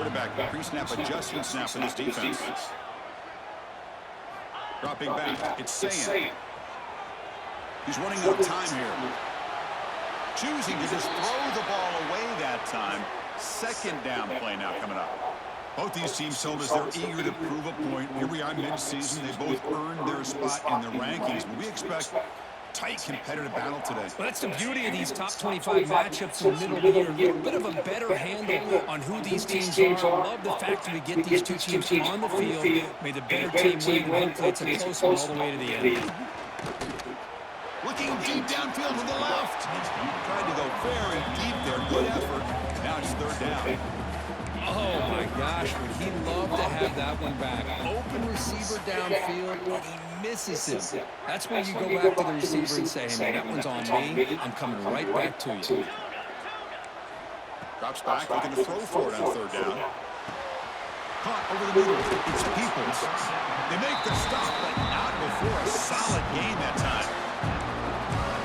quarterback. Pre-snap adjustment snap for this defense. Dropping back. It's Sayan. He's running out of time here. Choosing to just throw the ball away that time. Second down play now coming up. Both these teams told us they're eager to prove a point. Here we are mid-season. They both earned their spot in the rankings. But we expect tight competitive battle today. Well, that's the beauty of these top 25 matchups in the middle of the year. A little bit of a better handle on who these teams are. I love the fact that we get these two teams on the field. May the better team win, and hopefully it's a close one all the way to the end. Looking deep downfield to the left. Tried to go very deep there. Good effort. Now it's third down. Oh, my gosh. Would he love to have that one back. Open receiver downfield, and he misses him. That's when you go back to the receiver and say, hey, man, that one's on me. I'm coming right back to you. Drops back, looking to throw for it on third down. Caught over the middle. It's Peoples. They make the stop, but not before a solid gain that time.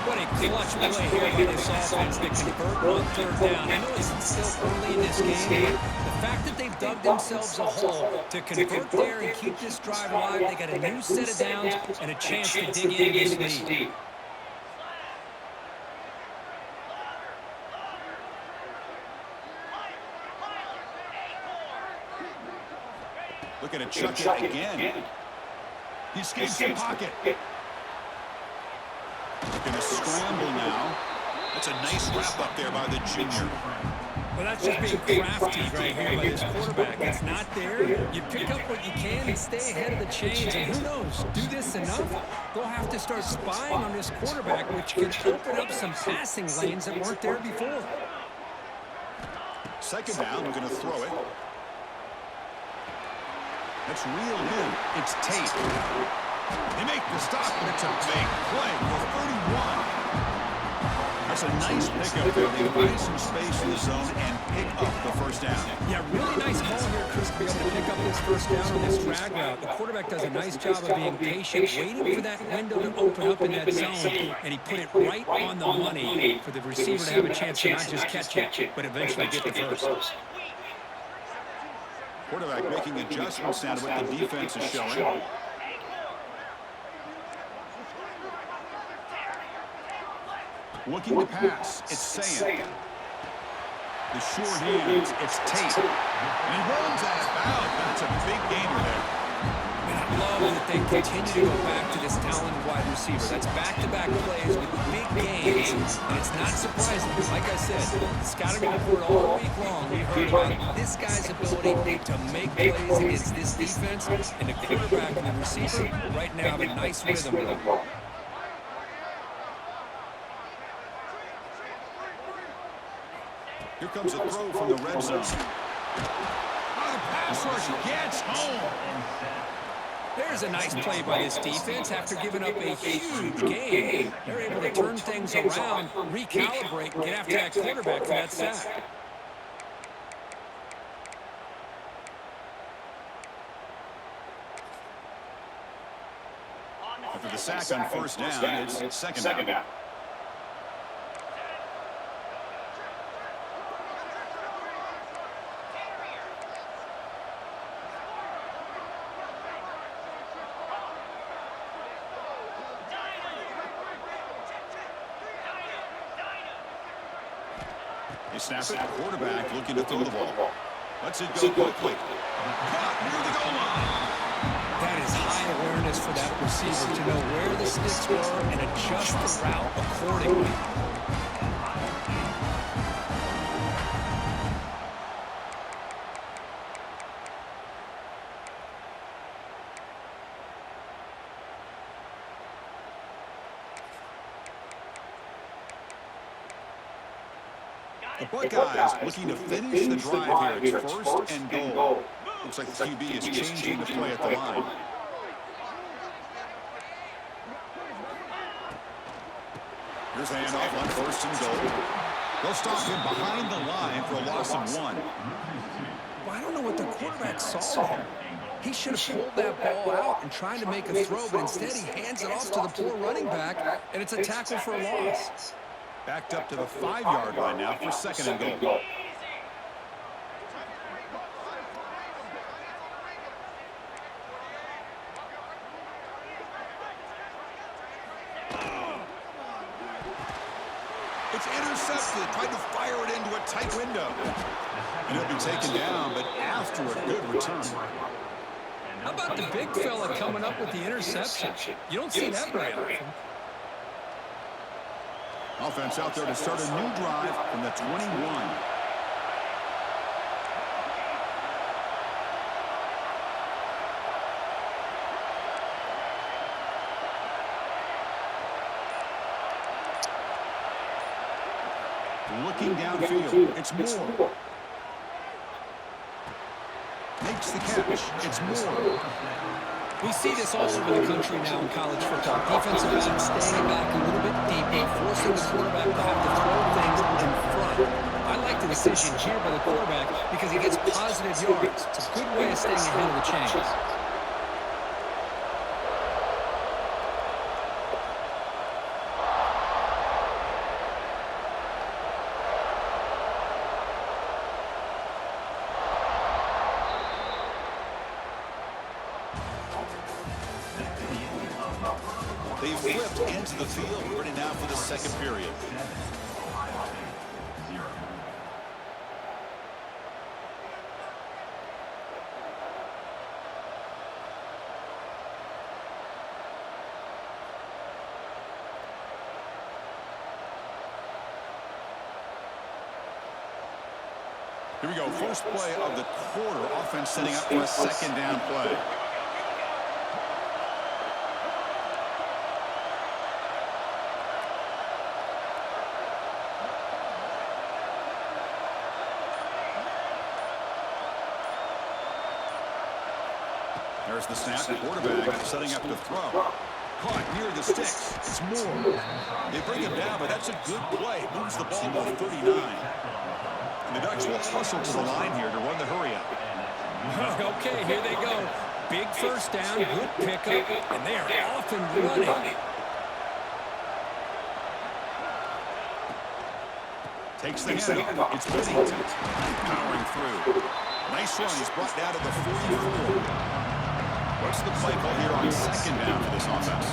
What a clutch play here by this offense to convert on third down. I know it's still early in this game, but the fact that they've dug themselves a hole to convert there and keep this drive alive, they got a new set of downs and a chance to dig into this lead. Looking to chuck it again. He escapes the pocket. Going to scramble now. That's a nice wrap up there by the junior. Well, that's just being crafty right here by this quarterback. It's not there. You pick up what you can and stay ahead of the chains. And who knows, do this enough, they'll have to start spying on this quarterback, which can open up some passing lanes that weren't there before. Second down, we're going to throw it. That's reeled in. It's Tate. They make the stop, but it's a big play for 31. That's a nice pickup there. They find some space in the zone and pick up the first down. Yeah, really nice call here, Chris, to be able to pick up this first down on this drag route. The quarterback does a nice job of being patient, waiting for that window to open up in that zone, and he put it right on the money for the receiver to have a chance to not just catch it, but eventually get the first. Quarterback making adjustments now to what the defense is showing. Looking to pass, it's Sayan. The short hands, it's Tate. And he runs out of bounds. That's a big gainer there. And I love that they continue to go back to this talented wide receiver. That's back-to-back plays with big gains, and it's not surprising. Like I said, the scouting report all week long, we heard about this guy's ability to make plays against this defense, and the quarterback and the receiver right now have a nice rhythm with them. Here comes a throw from the red zone. The pass rush gets home. There's a nice play by this defense after giving up a huge gain. They're able to turn things around, recalibrate, and get after that quarterback for that sack. After the sack on first down, it's second down. They snap it. Quarterback looking to throw the ball. Lets it go quickly. Caught near the goal line. That is high awareness for that receiver to know where the sticks were and adjust the route accordingly. The Buckeyes looking to finish the drive here. It's first and goal. Looks like the QB is changing the play at the line. Here's a handoff on first and goal. They'll stop him behind the line for a loss of 1. Well, I don't know what the quarterback saw here. He should have pulled that ball out and tried to make a throw, but instead he hands it off to the poor running back, and it's a tackle for a loss. Backed up to the 5-yard line now for second and goal. It's intercepted. Tried to fire it into a tight window. And he'll be taken down, but after a good return. How about the big fella coming up with the interception? You don't see that very often. Offense out there to start a new drive from the 21. Looking downfield, it's Moore. Makes the catch, it's Moore. We see this all over the country now in college football. Defensive backs staying back a little bit deeper, forcing the quarterback to have to throw things in front. I like the decision here by the quarterback because he gets positive yards. It's a good way of staying ahead of the chains. They've flipped into the field, ready now for the second period. Here we go, first play of the quarter. Offense setting up for a second down play. There's the snap. Quarterback setting up to throw. Caught near the sticks. It's Moore. They bring him down, but that's a good play. Moves the ball to 39. And the Ducks will hustle to the line here to run the hurry up. Okay, here they go. Big first down, good pickup, and they are off and running. Takes the handoff. It's Whittington. Powering through. Nice run. He's brought down to the 44. What's the play call here on second down for this offense?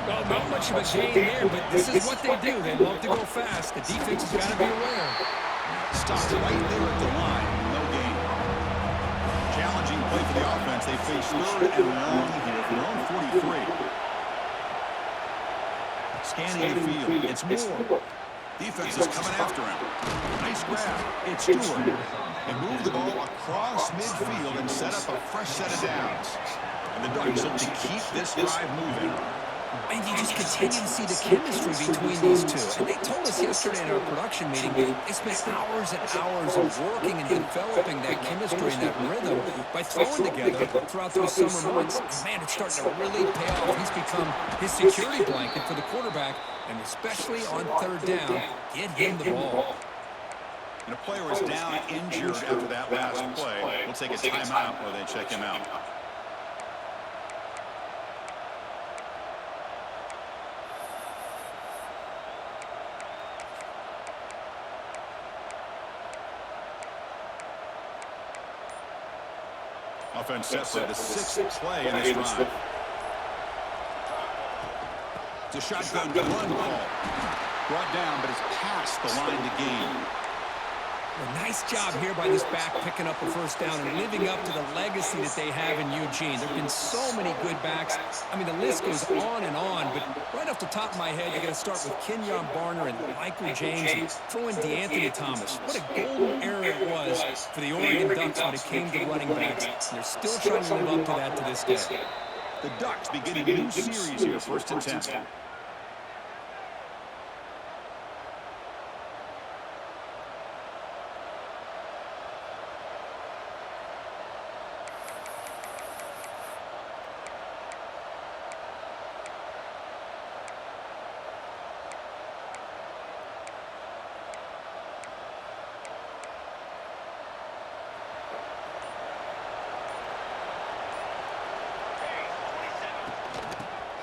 Well, not much of a gain there, but this is what they do. They love to go fast. The defense has got to be aware. Stopped right there at the line. No gain. Challenging play for the offense. They face third and long here from their own 43. Scanning the field. It's Moore. Defense is coming after him. Nice grab. It's Stewart. They move the ball across midfield and set up a fresh set of downs. And the Ducks look to keep this drive moving. And you just continue to see the chemistry between these two. And they told us yesterday in our production meeting, they spent hours and hours of working and developing that chemistry and that rhythm by throwing together throughout those summer months. And man, it's starting to really pay off. He's become his security blanket for the quarterback, and especially on third down, get him the ball. And a player is down injured after that last play. We'll take a timeout while they check him out. Offense set for the sixth play in this drive. It's a shotgun run call. Brought down, but it's past the line to gain. Well, nice job here by this back picking up a first down and living up to the legacy that they have in Eugene. There have been so many good backs. I mean, the list goes on, but right off the top of my head, you got to start with Kenyon Barner and Michael James and throw in DeAnthony Thomas. What a golden era it was for the Oregon Ducks when it came to running backs. And they're still trying to live up to that to this day. The Ducks beginning a new series here, 1st and 10.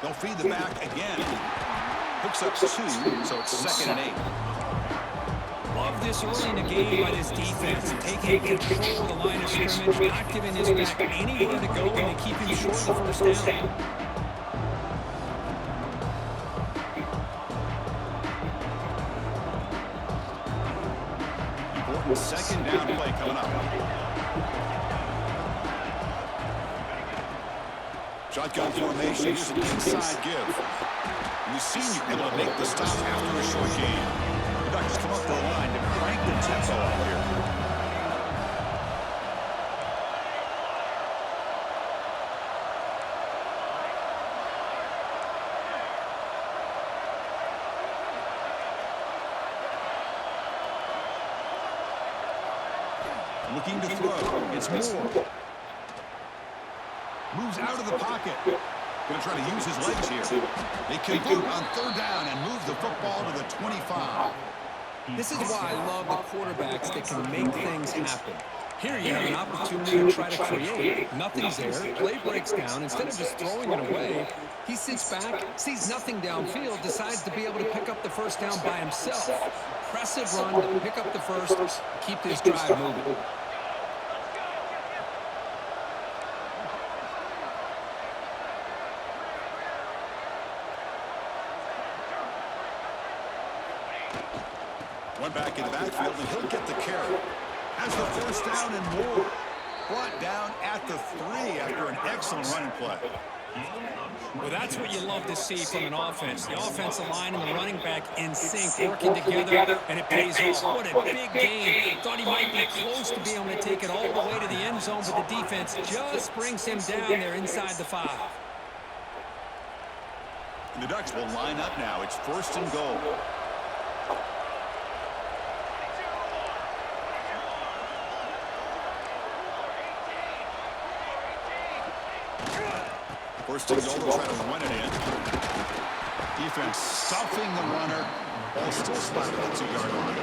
They'll feed the back again. Picks up 2, so it's 2nd and 8. Love this early in the game by this defense. Taking control of the line of scrimmage, not giving this back anywhere to go, and they keep him short of the first down. Second down play coming up. Shotgun formation. Here's an inside give. And we've seen you able to make the stop after a short game. The Ducks come up to the line to crank the tempo up here. Looking to throw. It's Moore. Moves out of the pocket. Going to try to use his legs here. They convert on third down and move the football to the 25. This is why I love the quarterbacks that can make things happen. Here you have an opportunity to try to create. Nothing's there. Play breaks down. Instead of just throwing it away, he sits back, sees nothing downfield, decides to be able to pick up the first down by himself. Impressive run to pick up the first, keep this drive moving. One back in the backfield, and he'll get the carry. Has the first down and more. Brought down at the 3 after an excellent running play. Well, that's what you love to see from an offense. The offensive line and the running back in sync, working together, and it pays off. What a big game. Thought he might be close to being able to take it all the way to the end zone, but the defense just brings him down there inside the 5. And the Ducks will line up now. It's first and goal. First and goal, they'll try to run it in. Defense stuffing the runner. Ball still spotted at the 2-yard line.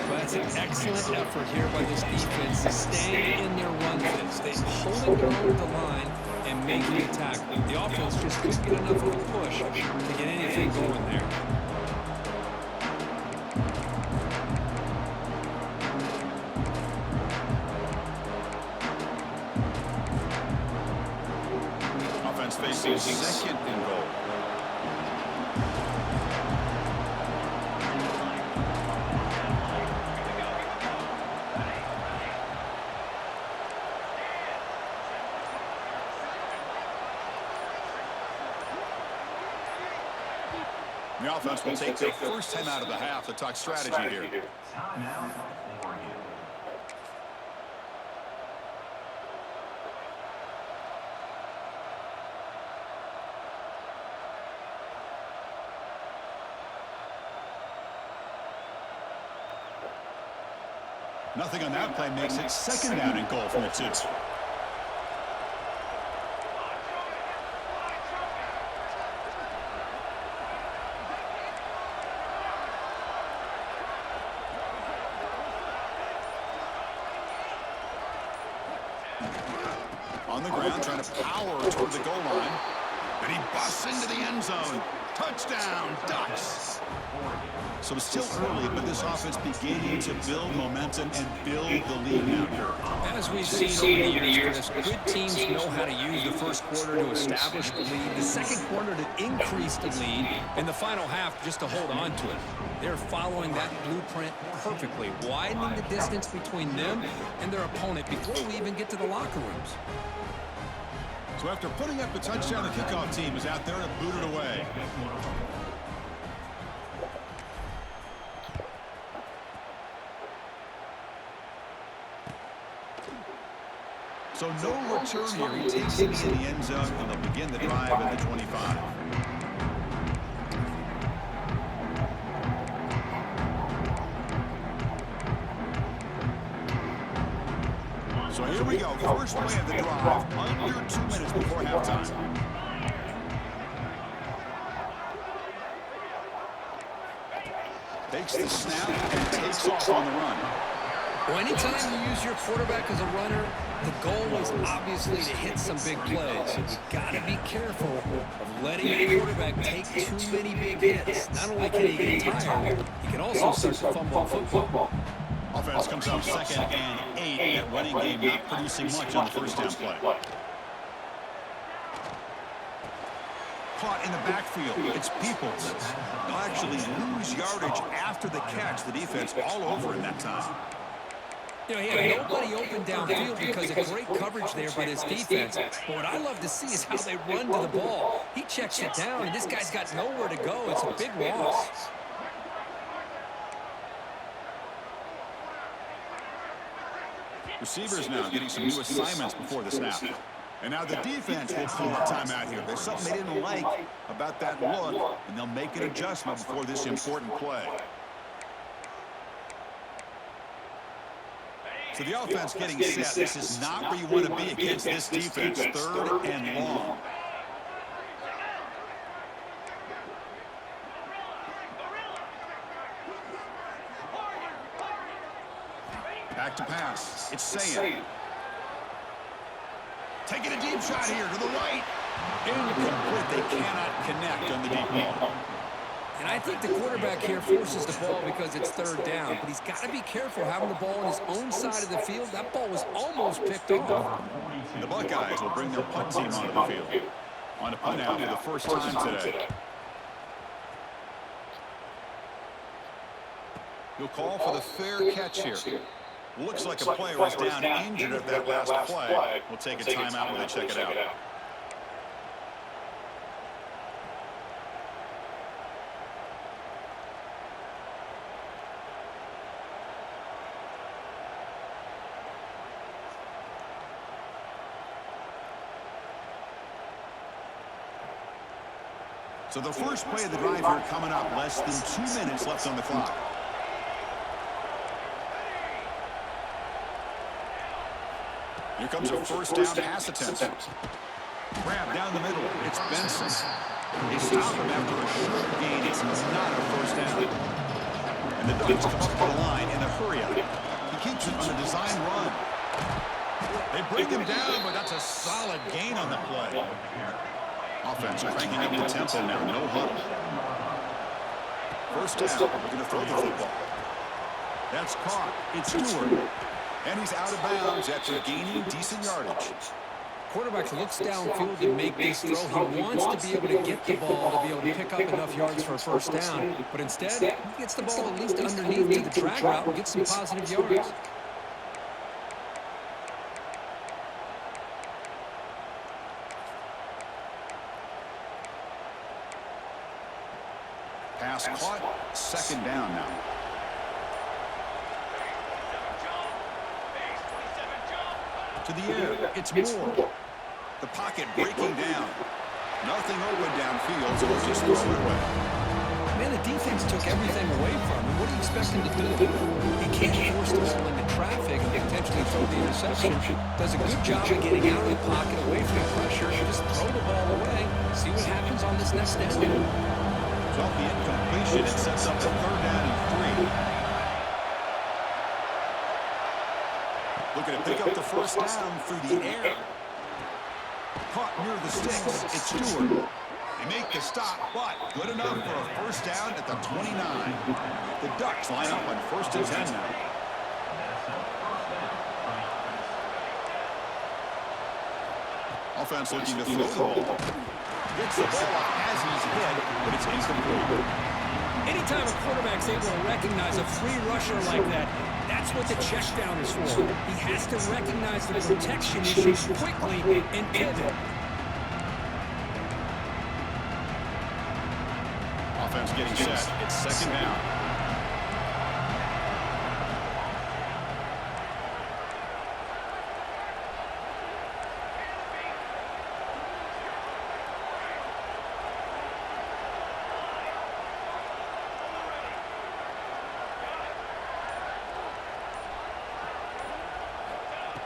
Well, that's an excellent effort here by this defense, staying in their run fits. They holding their own at the line and making the tackle. The offense just couldn't get enough of a push to get anything going there. Facing second and goal. The offense will take their first time out of the half to talk strategy here. Nothing on that play makes it second down and goal from the 2. On the ground, trying to power toward the goal line. And he busts into the end zone. Touchdown, Ducks. So it's still early, but this offense beginning to build momentum and build the lead now here. As we've seen over the years, Chris, good teams know how to use the first quarter to establish the lead, the second quarter to increase the lead, and the final half just to hold on to it. They're following that blueprint perfectly, widening the distance between them and their opponent before we even get to the locker rooms. So after putting up the touchdown, the kickoff team is out there and booted away. So no return here. He takes it in the end zone, and they'll begin the drive at the 25. So here we go. First play of the drive. Under 2 minutes before halftime. Takes the snap and takes off on the run. Well, anytime you use your quarterback as a runner, the goal is obviously to hit some big plays. You've got to be careful of letting your quarterback take too many big hits. Not only can he get tired, he can also start to fumble football. Offense comes up 2nd and 8. That running game not producing much on the first down play. caught in the backfield. It's Peoples. They'll actually lose yardage after the catch. The defense all over in that time. You know, he had nobody open downfield because of great coverage there by this defense. But what I love to see is how they run to the ball. He checks it down, and this guy's got nowhere to go. It's a big loss. Receivers now getting some new assignments before the snap. And now the defense will pull a timeout here. There's something they didn't like about that look, and they'll make an adjustment before this important play. So the offense getting set. This is not where you want to be against this defense. 3rd and long. Back to pass. It's Saying. Taking a deep shot here to the right. Incomplete. They cannot connect on the deep ball. And I think the quarterback here forces the ball because it's 3rd down. But he's got to be careful having the ball on his own side of the field. That ball was almost picked off. The Buckeyes will bring their punt team onto the field. On a punt out for the first time today. He'll call for the fair catch here. Looks like a player was down injured at that last play. We'll take a timeout when they check it out. So the first play of the drive here coming up, less than 2 minutes left on the clock. Here comes a first down pass attempt. Grab down the middle. It's Benson. They stop him after a short gain. It's not a first down. And the Ducks come up to the line in a hurry up. He keeps it on a design run. They bring him down, but that's a solid gain on the play. Offense cranking up the tempo now. No huddle. First down. We're going to throw the football. That's caught. It's Stewart. And he's out of bounds after gaining decent yardage. Quarterback looks downfield to make this throw. He wants to be able to get the ball to be able to pick up enough yards for a first down. But instead, he gets the ball at least underneath to the drag route and gets some positive yards. Pass caught. 2nd down now. To the air, it's Moore. The pocket breaking down. Nothing open downfield, so he'll just throw it away. Man, the defense took everything away from him. What do you expect him to do? He can't force the ball into traffic and potentially throw the interception. Does a good job of getting out of the pocket, away from the pressure, just throw the ball away. See what happens on this next down. So off the incompletion, it sets up a 3rd down and 3. Looking to pick up the first down through the air. Caught near the sticks. It's Stewart. They make the stop, but good enough for a first down at the 29. The Ducks line up on 1st and 10 now. Offense looking to throw the ball. Gets the ball up as he's hit, but it's incomplete. Anytime a quarterback's able to recognize a free rusher like that, that's what the check down is for. He has to recognize the protection issues quickly and pivot. Offense getting set. It's 2nd down.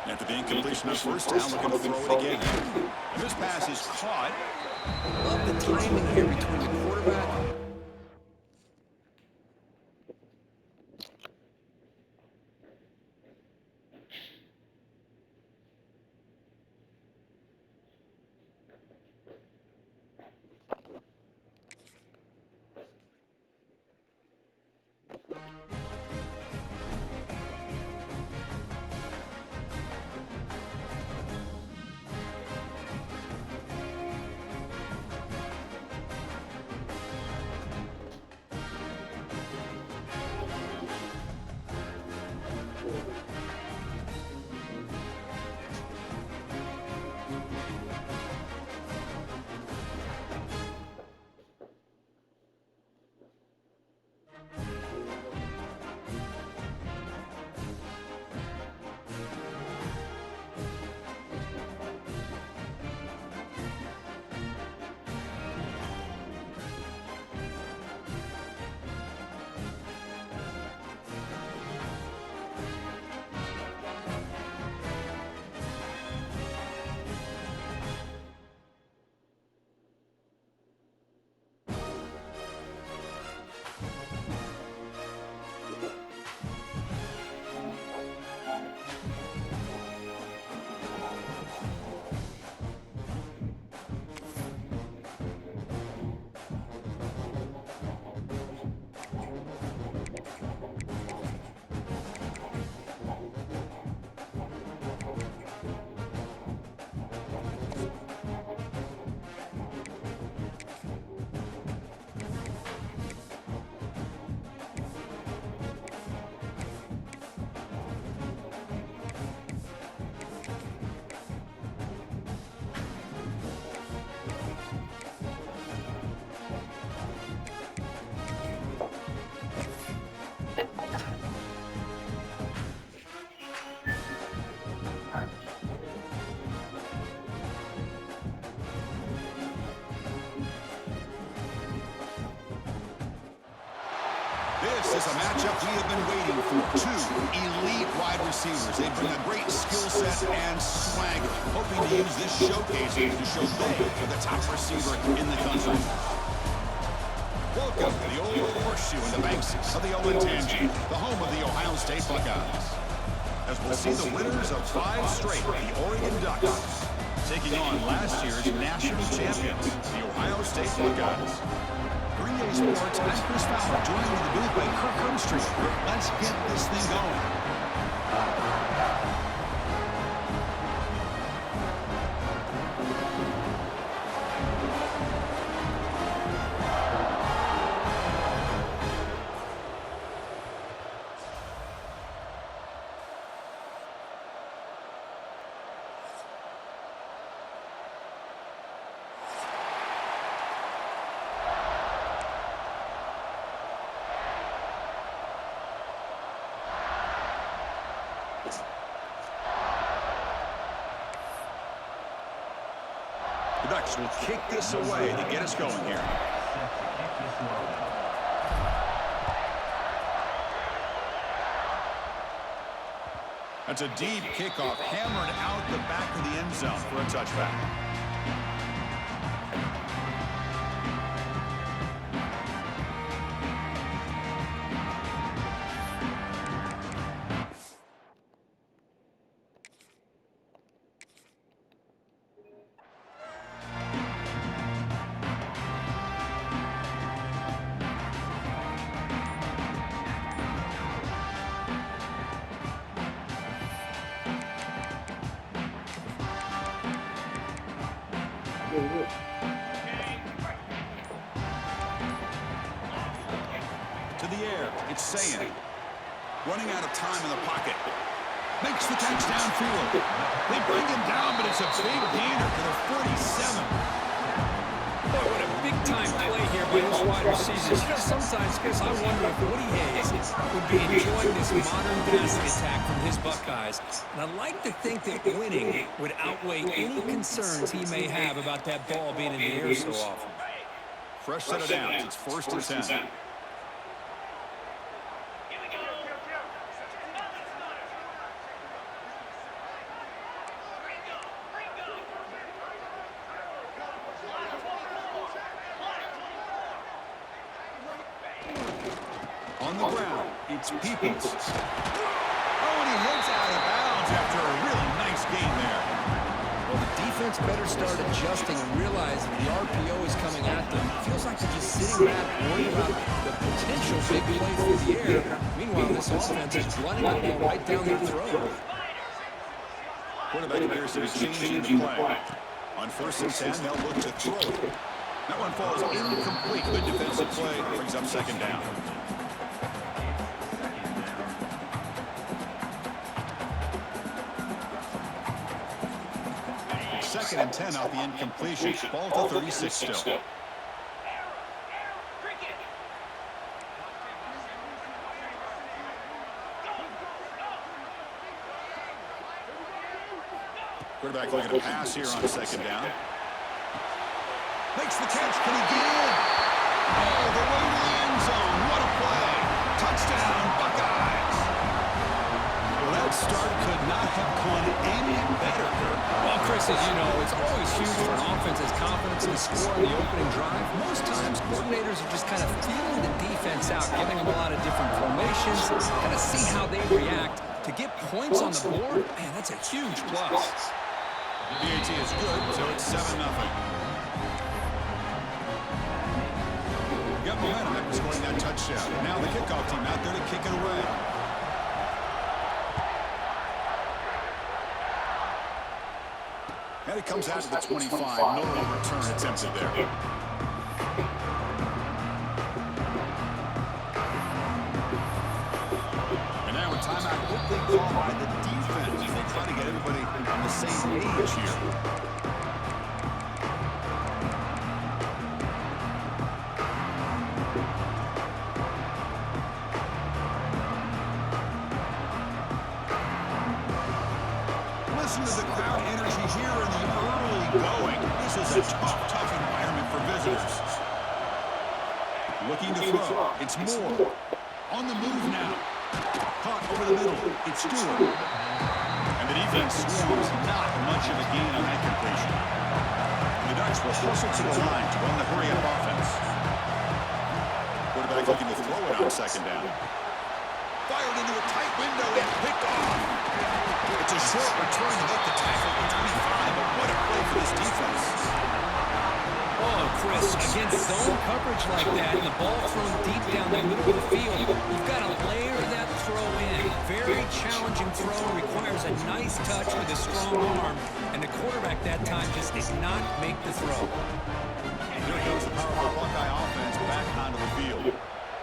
After the incompletion of first down, looking to throw it again. And this pass is caught. Love the timing here between the quarterback. This is a matchup we have been waiting for. Two elite wide receivers. They bring a great skill set and swagger, hoping to use this showcase to show they are the top receiver in the country. Welcome to the Old Horseshoe in the banks of the Olentangy, the home of the Ohio State Buckeyes. As we'll see the winners of 5 straight, the Oregon Ducks, taking on last year's national champions, the Ohio State Buckeyes. Green Day Sports, I'm Chris Fowler, joined in the booth by Kirk Hermstreet. Let's get this thing going. The Ducks will kick this away to get us going here. That's a deep kickoff, hammered out the back of the end zone for a touchback. To the air, it's saying. Running out of time in the pocket. Makes the catch downfield. They bring him down, but it's a big gainer to the 47. Boy, what a big-time play here by this wide receiver. You know, sometimes, Chris, I wonder if Woody Hayes would be enjoying this modern passing attack from his Buckeyes. And I'd like to think that winning would outweigh any concerns he may have about that ball being in the air so often. Fresh set of downs. It's 1st and 10. On the ground, it's Peoples. Oh, and he heads out of bounds after a really nice gain there. Well, the defense better start adjusting and realize the RPO is coming at them. It feels like they're just sitting back, worried about the potential big play through the air. Meanwhile, this offense is running the ball right down their throat. Quarterback appears to be changing the play. On 1st and 10, they'll look to throw. That one falls incomplete. Good defensive play. Brings up 2nd down. 2nd and 10 out the incompletion. Ball to 36 still. Quarterback looking to pass here on 2nd down. Makes the catch. Can he get in? Oh, the way to the end zone. What a play. Touchdown, Buckeyes. Well, that start could not have gone any better. Well, Chris, as you know, it's always huge for an offense's confidence to score on the opening drive. Most times, coordinators are just kind of feeling the defense out, giving them a lot of different formations, kind of see how they react. To get points on the board, man, that's a huge plus. PAT is good, so it's 7-0. Got momentum after scoring that touchdown. Now the kickoff team out there to kick it away. And it comes out to the 25. No return attempted there. And now a timeout quickly called by the defense. They try to get everybody on the same page here. Listen to the crowd energy here in the early going. This is a tough environment for visitors. Looking to throw. It's Moore. On the move now. Caught over the middle. It's Stewart. And the defense swarms. Not much of a gain on that completion. The Ducks will hustle to the line to run the hurry-up offense. Quarterback looking to throw it on second down. Fired into a tight window and picked off. It's a short return to make the tackle at 25, but what a play for this defense. Oh, Chris, against zone coverage like that, and the ball thrown deep down the middle of the field, you've got to layer that throw in. Very challenging throw, requires a nice touch with a strong arm, and the quarterback that time just did not make the throw. Here goes the powerful Buckeye offense back onto the field.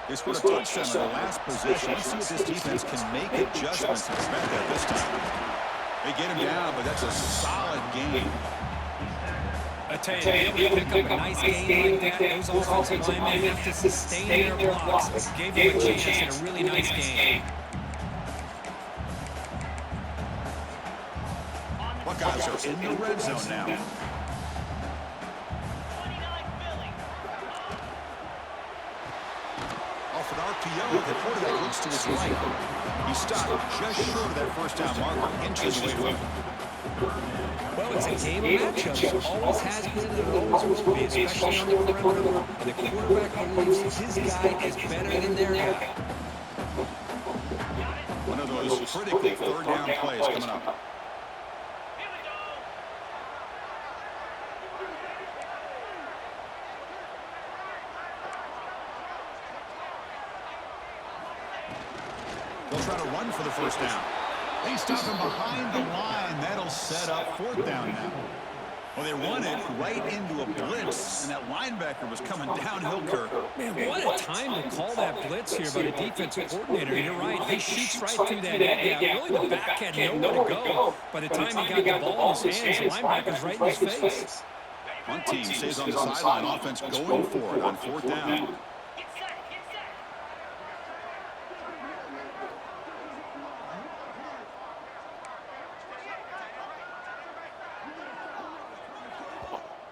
They scored a touchdown in the last possession. Let's see if this defense can make adjustments to prevent that this time. They get him down, but that's a solid game. I tell you, to be able to pick up a nice game like that, those offensive linemen have to sustain their blocks. Gave them a chance in a really nice game. Buckeyes are in the red zone now. Off an RPO, the quarterback looks to his right. He stopped just short of that first down marker, inches away from him. Well, it's a game of matchups. Always has been and always will be, especially on the perimeter. And the quarterback believes his guy is better than their guy. One of those critical third down plays coming up. They'll try to run for the first down. They stop him behind the line. That'll set up fourth down now. Well, they run it right into a blitz, and that linebacker was coming downhill, Kirk. Man, what a time to call that blitz here by the defensive coordinator. You're right. He shoots right through that end gap. Really, the back had nowhere to go. By the time he got the ball in his hands, the linebacker's right in his face. One team stays on the sideline. Offense going for it on fourth down.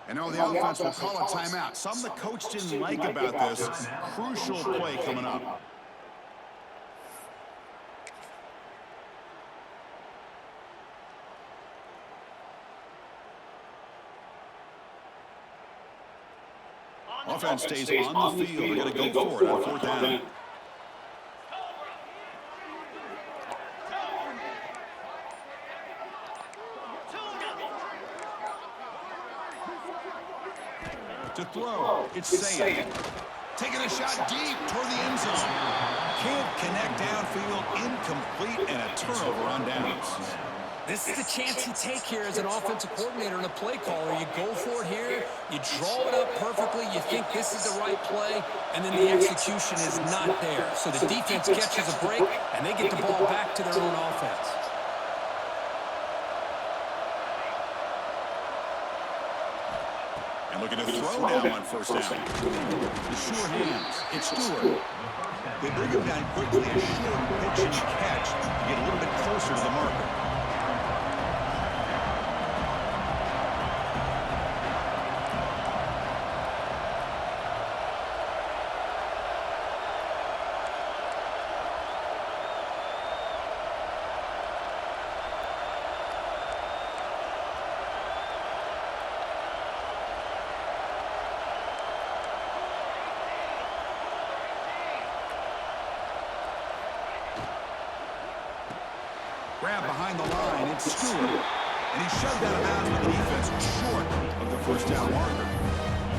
And now the offense will call a timeout. Something the coach didn't like about this crucial play coming up. Offense stays on the field. They're going to go for it on fourth down. To throw, it's Saying. Taking a shot deep toward the end zone. Can't connect downfield, incomplete, and a turnover on downs. This is the chance you take here as an offensive coordinator and a play caller. You go for it here, you draw it up perfectly, you think this is the right play, and then the execution is not there. So the defense catches a break, and they get the ball back to their own offense. Looking to throw down on first down. The sure hands. It's Stewart. They bring him down quickly. A short pitch and catch to get a little bit closer to the marker. Grab behind the line, it's Stewart. And he's shoved out of bounds by the defense short of the first down marker.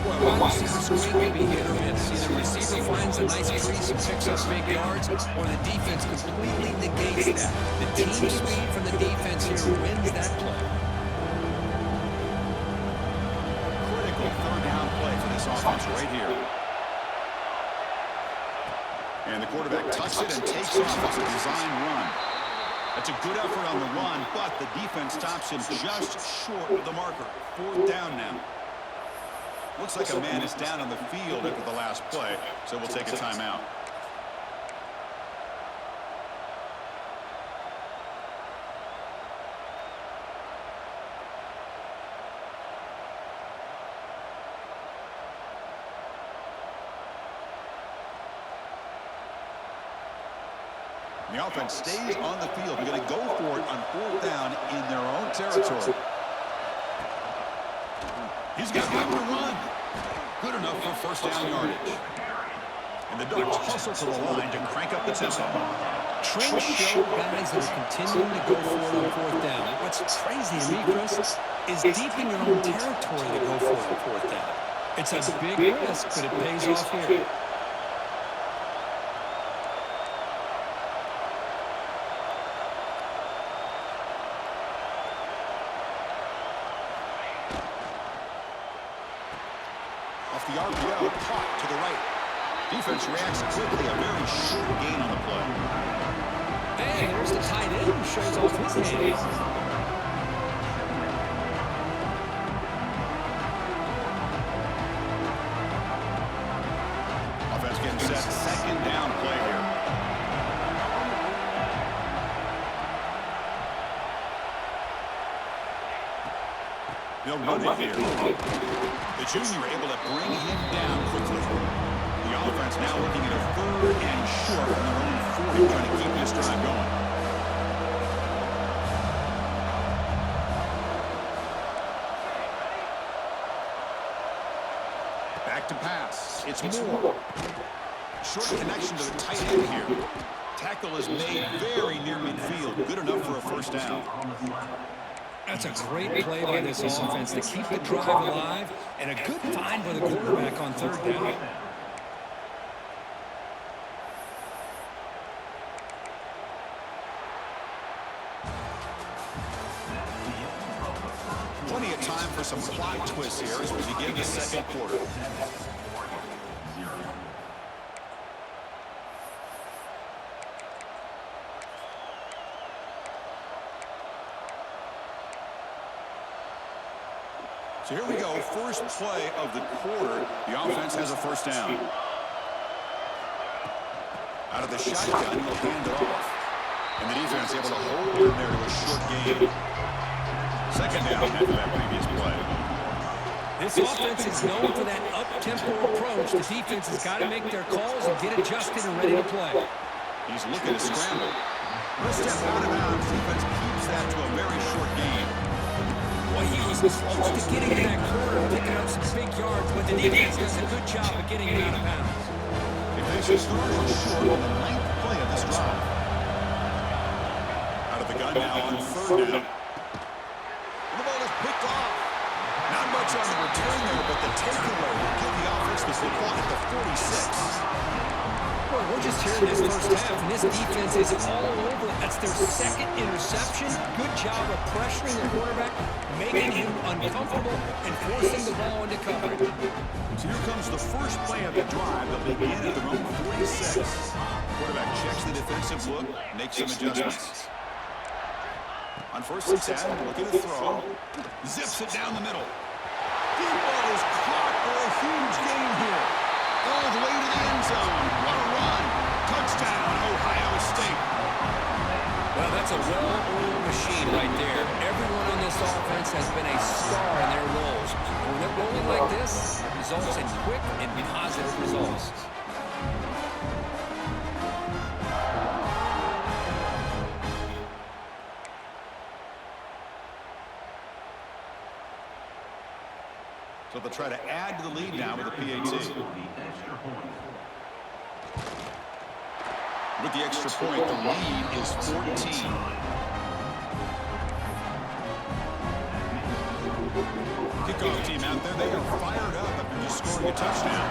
Well, wide receiver screen can be hit or miss. Either receiver finds a nice crease and picks up big yards, or the defense completely negates that. The team speed from the defense here wins that play. Critical third down play for this offense right here. And the quarterback tucks it and takes off. It's a design run. That's a good effort on the run, but the defense stops him just short of the marker. Fourth down now. Looks like a man is down on the field after the last play, so we'll take a timeout. The offense stays on the field. They're going to go for it on 4th down in their own territory. He's got room to run. Good enough for first down yardage. And the Ducks hustle to the line to crank up the tempo. Trent showed guys that are continuing to go for it on 4th down. What's crazy to me, Chris, is deep in your own territory to go for it on 4th down. It's a big risk, but it pays off here. Off the RPO, caught to the right. Defense reacts quickly, a very short gain on the play. Hey, there's the tight end who shows off his hands. Offense getting set, 2nd down play here. They'll run it here. The junior able to bring him down quickly. The offense now looking at a 3rd and short from their own 40, trying to keep this drive going. Back to pass. It's Moore. Short connection to the tight end here. Tackle is made very near midfield. Good enough for a first down. That's a great play by this offense to keep the drive alive, and a good find by the quarterback on 3rd down. Plenty of time for some plot twists here as we begin the 2nd quarter. So here we go, first play of the quarter. The offense has a first down. Out of the shotgun, he'll hand it off. And the defense able to hold him there to a short gain. 2nd down after that previous play. This offense is known for that up-tempo approach. The defense has got to make their calls and get adjusted and ready to play. He's looking to scramble. One step out of bounds. Defense keeps that to a very short gain. Well, he was close to getting in that corner and picking up some big yards, but the defense does a good job of getting him out of bounds. They finish 3rd and short on the 9th play of this drive. Out of the gun now on 3rd down. And the ball is picked off. Not much on the return there, but the takeaway will give the offense the football at the 46. Well, we're just here in this first half, and this defense is all over it. That's their 2nd interception. Good job of pressuring the quarterback, making him uncomfortable, and forcing the ball into coverage. So here comes the first play of the drive. They'll begin at their own 46. Quarterback checks the defensive look, makes some adjustments. On 1st and 10, looking to throw. Zips it down the middle. Deep ball is caught for a huge gain here. All the way to the end zone. What a run. Touchdown, Ohio State. Well, that's a well-oiled machine right there. Everyone on this offense has been a star in their roles. And when they're rolling like this, it results in quick and positive results. So they'll try to add to the lead now with a PAT. With the extra point, the lead is 14. Kickoff team out there, they are fired up after just scoring a touchdown.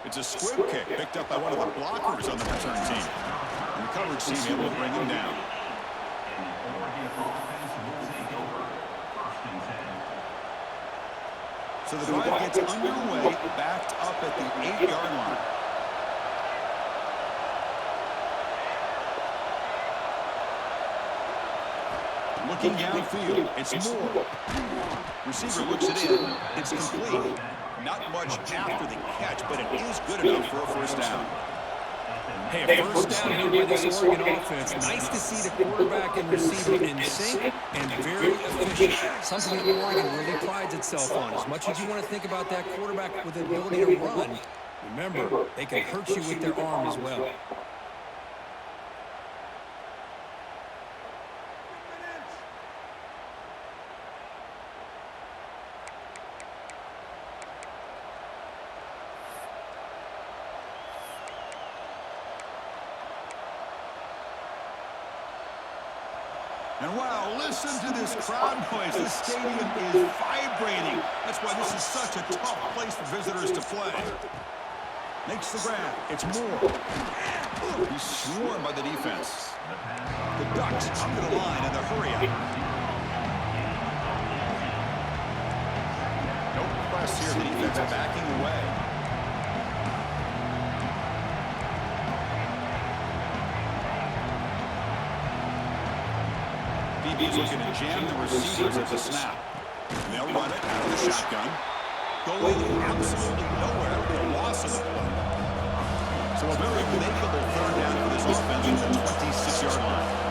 It's a squib kick picked up by one of the blockers on the return team. And the coverage team able to bring him down. So the drive gets underway, backed up at the 8-yard line. Looking downfield, it's Moore. Receiver looks it in. It's complete. Not much after the catch, but it is good enough for a first down. Hey, a first down here by this Oregon offense. Nice to see the quarterback and receiver in sync and very efficient. Something that Oregon really prides itself on. As much as you want to think about that quarterback with the ability to run, remember, they can hurt you with their arm as well. And wow, listen to this crowd noise. This stadium is vibrating. That's why this is such a tough place for visitors to play. Makes the grab. It's Moore. He's swarmed by the defense. The Ducks come to the line in the hurry-up. No press here. The defense backing away. BB's looking to jam the receivers at the snap. And they'll run it out of the shotgun. Going absolutely nowhere with a loss of the play. So a very makeable third down for this offense from the 26-yard line.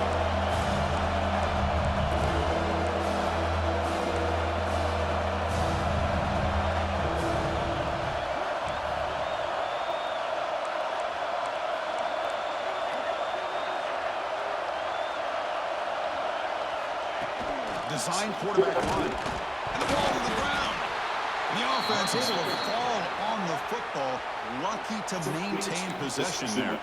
Design quarterback run. And the ball to the ground. And the offense able to fall on the football. Lucky to maintain possession there.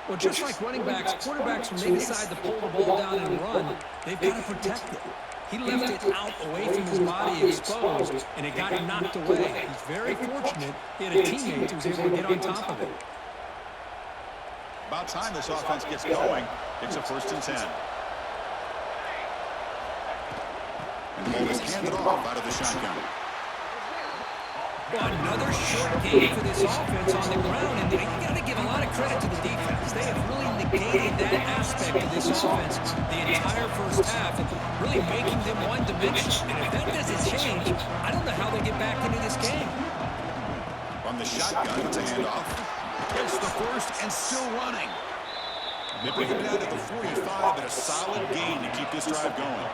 Well, just like running backs, quarterbacks, when they decide to pull the ball down and run, they've got to protect it. He left it out away from his body exposed, and it got knocked away. He's very fortunate he had a teammate who was able to get on top of it. About time this offense gets going. It's a 1st and 10. And the ball is handed off out of the shotgun. Well, another short game for this offense on the ground, and you got to give a lot of credit to the defense. They have really negated that aspect of this offense the entire first half, and really making them one-dimensional. And if that doesn't change, I don't know how they get back into this game. From the shotgun, it's a handoff. It's the first and still running. They bring it down to the 45, but a solid gain to keep this drive going.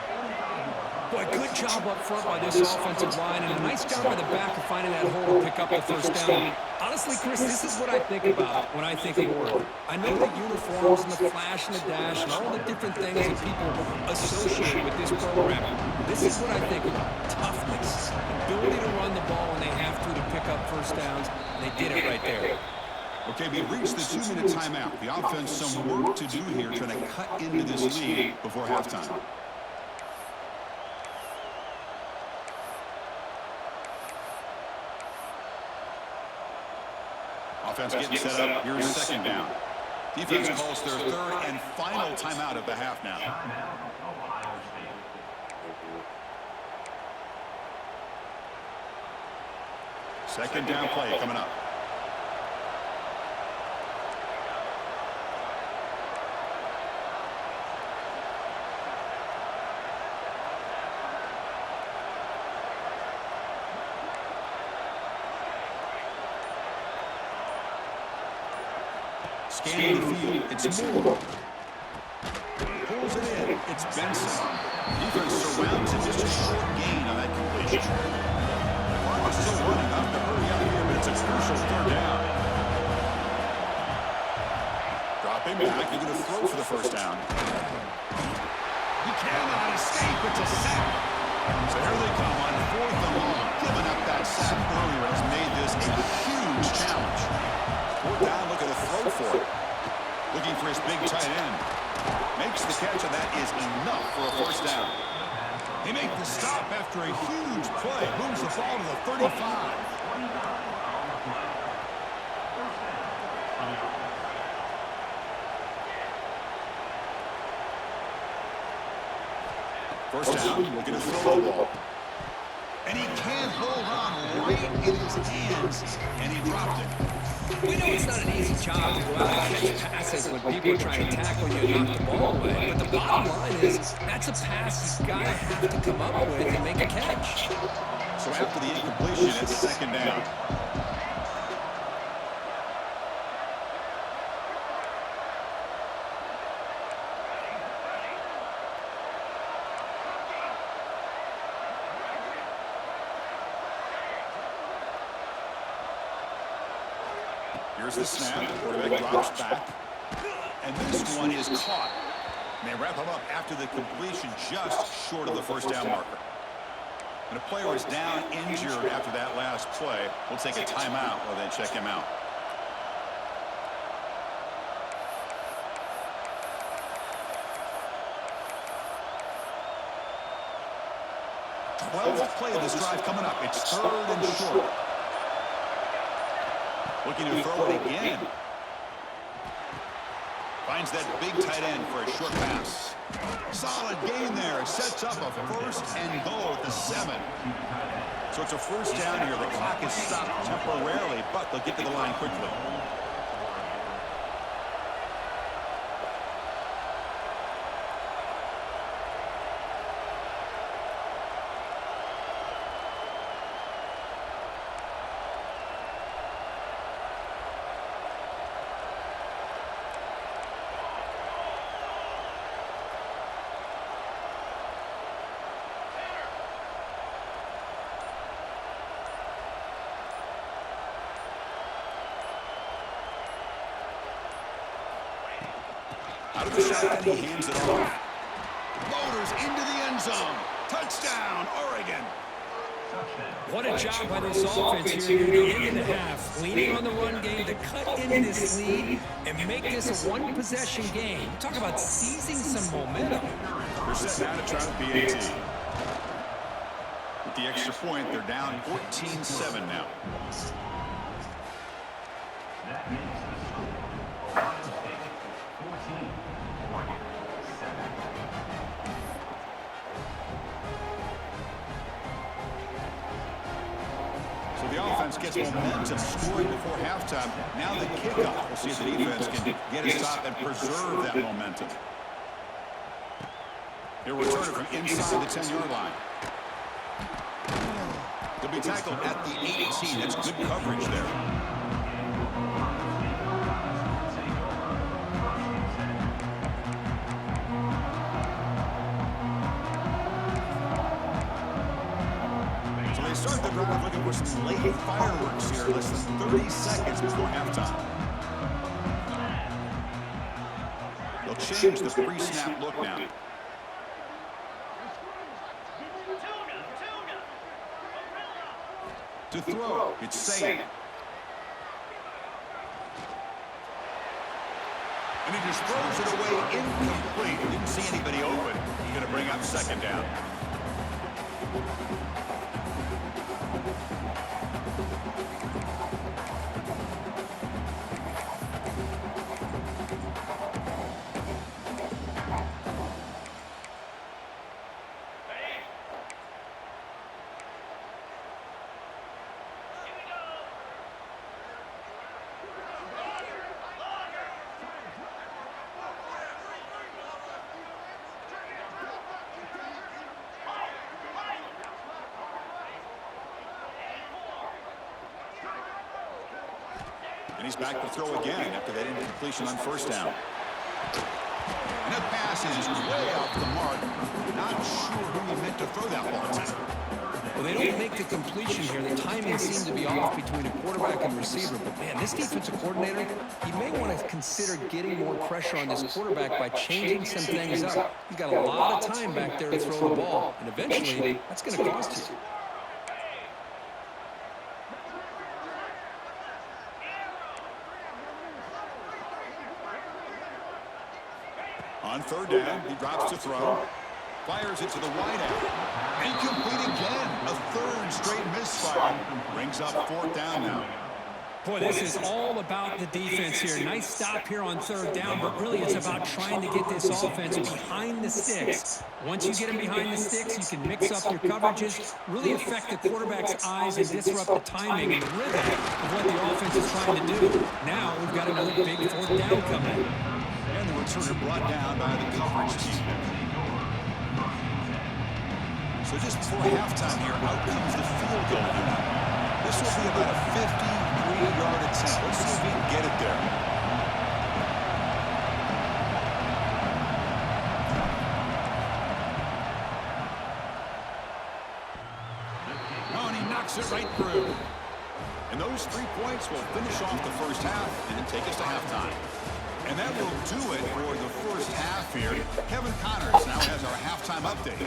Boy, good job up front by this offensive line, and a nice job by the back of finding that hole to pick up the first down. Honestly, Chris, this is what I think about when I think of Oregon. I know the uniforms and the flash and the dash and all the different things that people associate with this program. This is what I think about. Toughness, ability to run the ball when they have to pick up first downs, and they did it right there. Okay, we reached the 2-minute timeout. The offense some work to do here trying to cut into this lead before halftime. Offense getting set up. Here's 2nd down. Defense calls their 3rd and final timeout of the half now. Second down play coming up. Scanning the field, it's Moore. Pulls it in, it's Benson. Defense surrounds him, just a short gain on that completion. The clock is still running, up to hurry up here, but it's a crucial 3rd down. Dropping back, they're going to throw for the first down. He cannot escape, it's a sack. So here they come on 4th and long. Giving up that sack earlier has made this a huge challenge. 4th down, looking to throw for it. Looking for his big tight end. Makes the catch, and that is enough for a 1st down. He makes the stop after a huge play. Moves the ball to the 35. First down, looking to throw the ball. And he can't hold on right in his hands, and he dropped it. We know it's not an easy job to go out and catch passes when people are trying to tackle you and knock the ball away. But the bottom line is that's a pass you've got to have to come up with and make a catch. So after the incompletion, it's 2nd down. Here's the snap. Quarterback drops back. And this one is caught. And they wrap him up after the completion just short of the first down marker. When a player is down injured after that last play, we'll take a timeout while they check him out. Twelfth play of this drive coming up. It's 3rd and short. Looking to throw it again. Finds that big tight end for a short pass. Solid gain there. Sets up a 1st and goal at the 7. So it's a first down here. The clock is stopped temporarily, but they'll get to the line quickly. Out of the shotgun, he hands it off. Motors into the end zone. Touchdown, Oregon. What a job by this offense here near the end of the half. Leaning on the run game to cut into this lead and make this a one-possession game. Talk about seizing some momentum. They're set now to try the PAT. With the extra point, they're down 14-7 now. The offense gets momentum, scoring before halftime. Now the kickoff. We'll see if the defense can get a stop and preserve that momentum. He'll return it from inside the 10-yard line. They'll be tackled at the 18. That's good coverage there. Start the drive looking for some late fireworks here, less than 30 seconds before halftime. They'll change the pre-snap look now. To throw, it's Saint. And he just throws it away incomplete. Didn't see anybody open. He's going to bring up 2nd down. And he's back to throw again after that incompletion on 1st down. And that pass is way off the mark. Not sure who he meant to throw that ball to. Well, they don't make the completion here. The timing seemed to be off between a quarterback and receiver. But, man, this defensive coordinator, he may want to consider getting more pressure on this quarterback by changing some things up. He's got a lot of time back there to throw the ball. And eventually, that's going to cost you. On 3rd down, he drops to throw. Fires it to the wide out. Incomplete again. A 3rd straight misfire. Brings up 4th down now. Boy, this is all about the defense here. Nice stop here on 3rd down, but really it's about trying to get this offense behind the sticks. Once you get them behind the sticks, you can mix up your coverages, really affect the quarterback's eyes and disrupt the timing and rhythm of what the offense is trying to do. Now we've got another big 4th down coming. And the returner brought down by the coverage team. So just before halftime here, out comes the field goal unit. This will be about a 53-yard attempt. Let's see if we can get it there. Oh, and he knocks it right through. And those 3 points will finish off the first half and take us to halftime. And that will do it for the first half here. Kevin Connors now has our halftime update.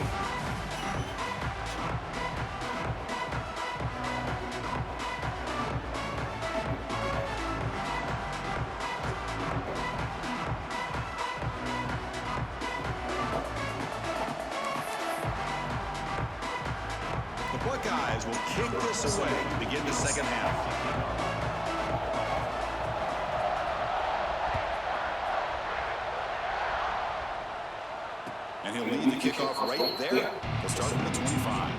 The Buckeyes will kick this away to begin the second half. And he'll lead the kickoff right there. They'll start from the 25.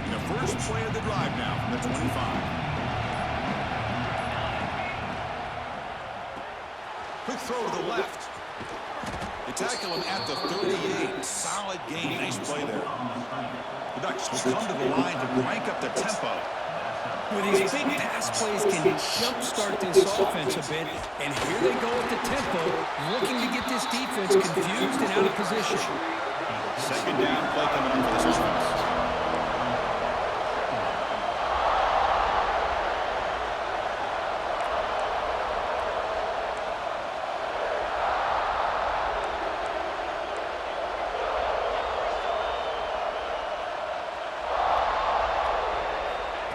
And the first play of the drive now from the 25. Quick throw to the left. They tackle him at the 38. Solid gain. Nice play there. The Ducks will come to the line to crank up the tempo. With these big pass plays can jumpstart this offense a bit. And here they go at the tempo, looking to get this defense confused and out of position. Second down play coming up for this offense.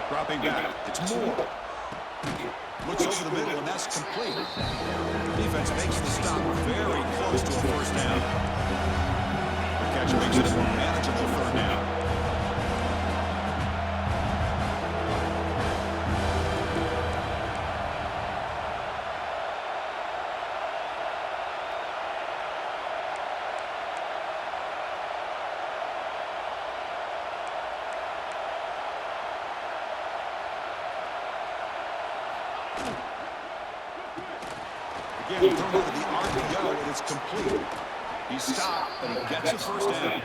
Dropping back. It's Moore. Looks over the middle, and that's complete. Defense makes the stop very close to a first down. The catch makes it a more manageable third down. Again, thrown over the RPO, and it's complete. He stopped, but he gets a first down.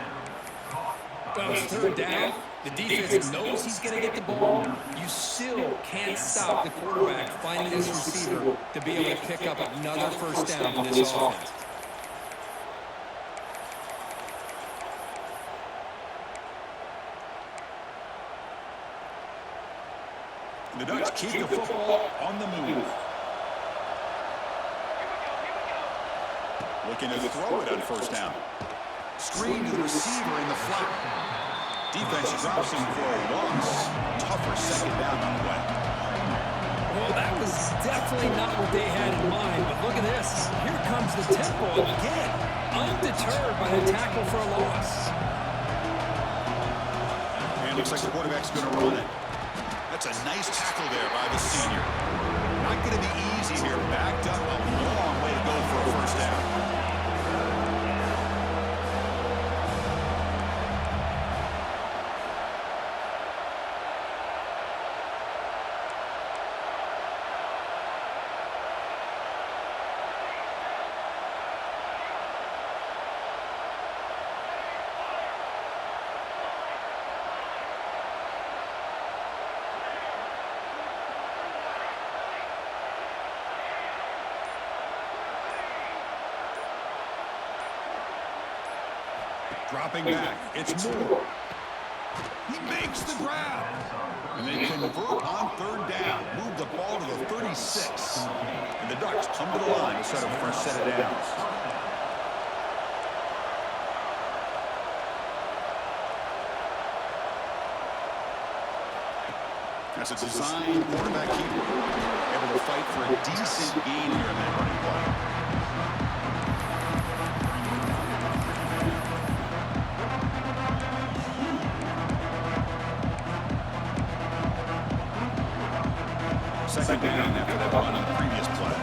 Well, it's third down. The defense knows he's going to get the ball. You still can't stop the quarterback finding this receiver to be able to pick up another first down for this offense. The Ducks keep the football on the move. Looking to throw it on first down. Screen to the receiver in the flat. Defense drops him for a loss. Tougher second down on the way. Well, that was definitely not what they had in mind, but look at this. Here comes the tempo again. Undeterred by the tackle for a loss. And looks like the quarterback's going to run it. That's a nice tackle there by the senior. Not going to be easy here. Backed up a long way to go for a first down. Dropping back, it's Moore. He makes the grab. And they convert on third down. Move the ball to the 36. And the Ducks come to the line to set up first set of downs. That's a design quarterback keeper. Able to fight for a decent gain here in that running play. Second down after that run on the previous play.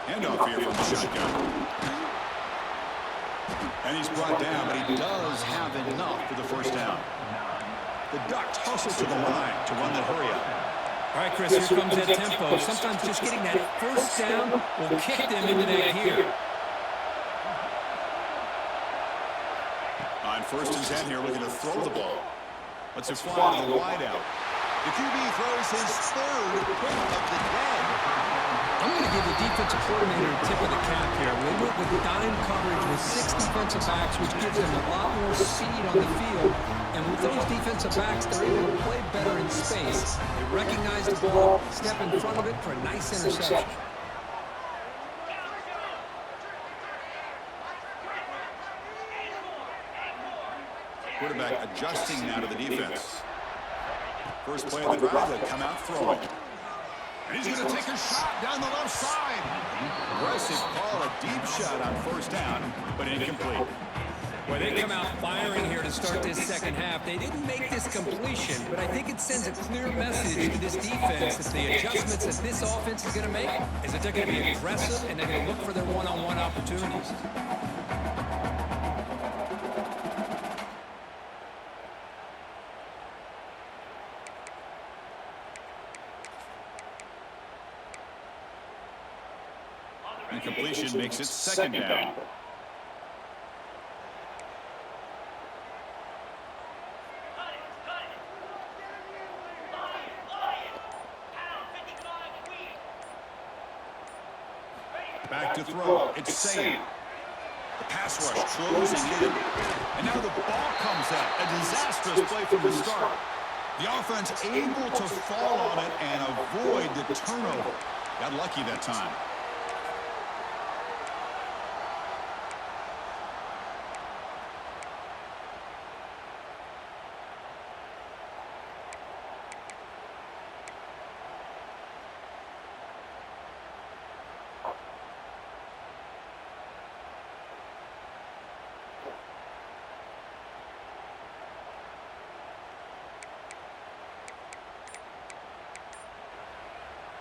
Handoff here from the shotgun. And he's brought down, but he does have enough for the first down. The Ducks hustle to the line to run the hurry up. All right, Chris, here comes that tempo. Sometimes just getting that first down will kick them into that gear. On 1st and 10 here, looking to throw the ball. Let's fly to the wide out. The QB throws his 3rd pick of the day. I'm going to give the defensive coordinator a tip of the cap here. We went with dime coverage with 6 defensive backs, which gives them a lot more speed on the field. And with those defensive backs, they're able to play better in space. They recognize the ball, step in front of it for a nice interception. Quarterback adjusting now to the defense. First play of the drive, they come out throwing. And he's going to take a shot down the left side. Aggressive call, a deep shot on 1st down, but incomplete. Well, they come out firing here to start this second half. They didn't make this completion, but I think it sends a clear message to this defense that the adjustments that this offense is going to make is that they're going to be aggressive and they're going to look for their one-on-one opportunities. Incompletion makes it 2nd down. Back to throw. It's safe. The pass rush closing in. And now the ball comes out. A disastrous play from the start. The offense able to fall on it and avoid the turnover. Got lucky that time.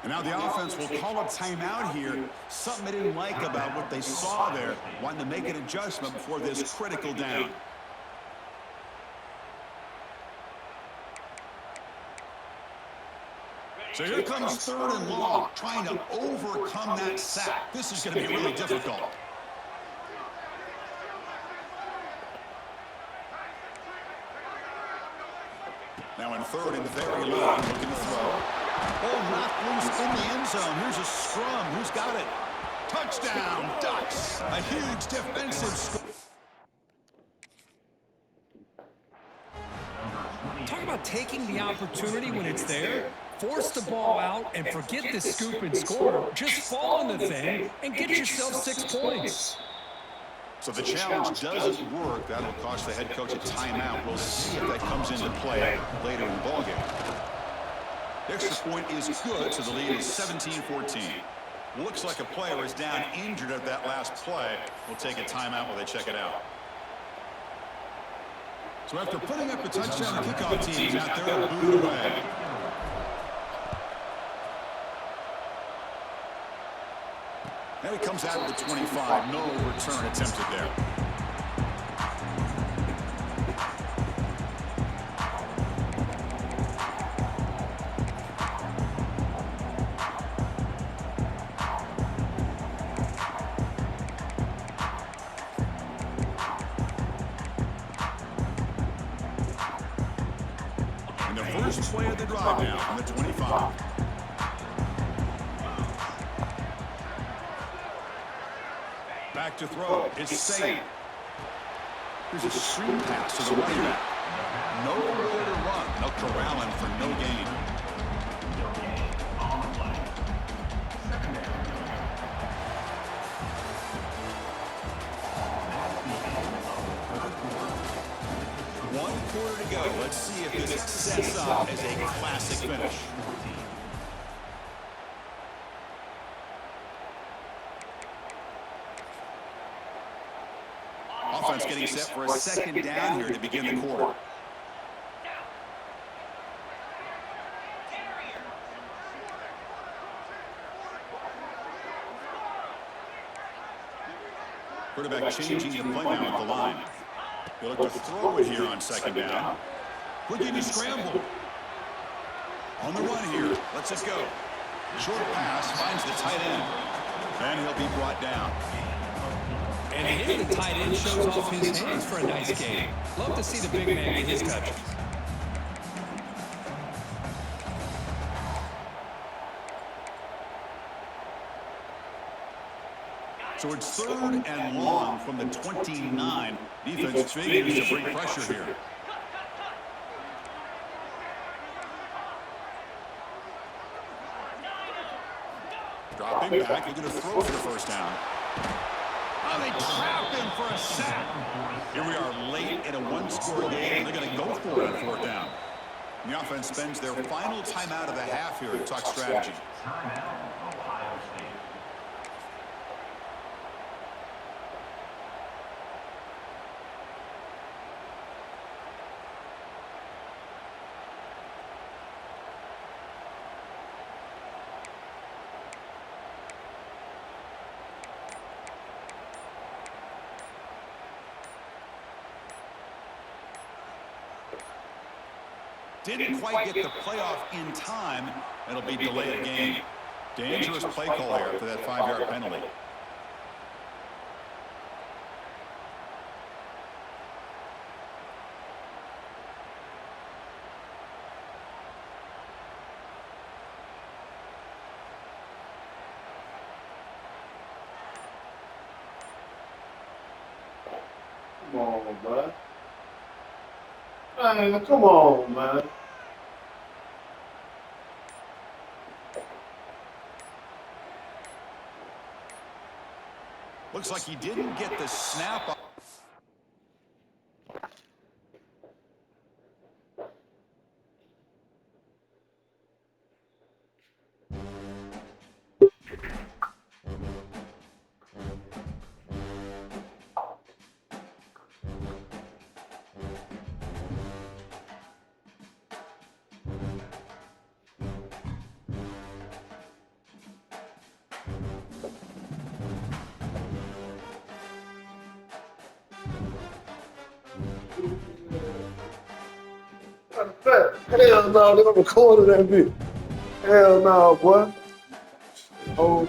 And now the offense will call a timeout here. Something they didn't like about what they saw there. Wanting to make an adjustment before this critical down. So here comes 3rd and long, trying to overcome that sack. This is going to be really difficult. Now in 3rd and very low, looking to throw. Oh, knocked loose in the end zone. Here's a scrum. Who's got it? Touchdown, Ducks. A huge defensive score. Talk about taking the opportunity when it's there. Force the ball out and forget the scoop and score. Just fall on the thing and get yourself 6 points. So the challenge doesn't work. That'll cost the head coach a timeout. We'll see if that comes into play later in the ballgame. The extra point is good, so the lead is 17-14. Looks like a player is down injured at that last play. We'll take a timeout while they check it out. So after putting up a touchdown, the kickoff team is out there to boot away. And it comes out of the 25. No return attempted there. And the first play of the drive now from the 25. Back to throw. It's safe. Here's a screen pass to the running back. Nowhere to run. They'll corral him for no gain. One quarter to go. Let's see if this sets up as a classic finish. Offense getting set for a second down here to begin the quarter. Quarterback changing the play now at the line. He'll look to throw it here on second down. Quick to scramble. On the run here. Lets it go. Short pass finds the tight end. And he'll be brought down. And hitting the tight end shows off his hands for a nice game. Love to see the big man get his touches. So it's 3rd and long from the 29. Defense figures to bring pressure here. Dropping back, looking to throw for the first down. Oh, they trapped him for a sack. Here we are late in a one-score game, and they're going to go for it on 4th down. And the offense spends their final timeout of the half here to talk strategy. Didn't quite get the playoff in time. It'll be delayed game. Dangerous play call here for that 5-yard penalty. Come on, man. Man, come on, man. Looks like he didn't get the snap. Hell no, they're gonna record that bitch. Hell no, boy. Oh.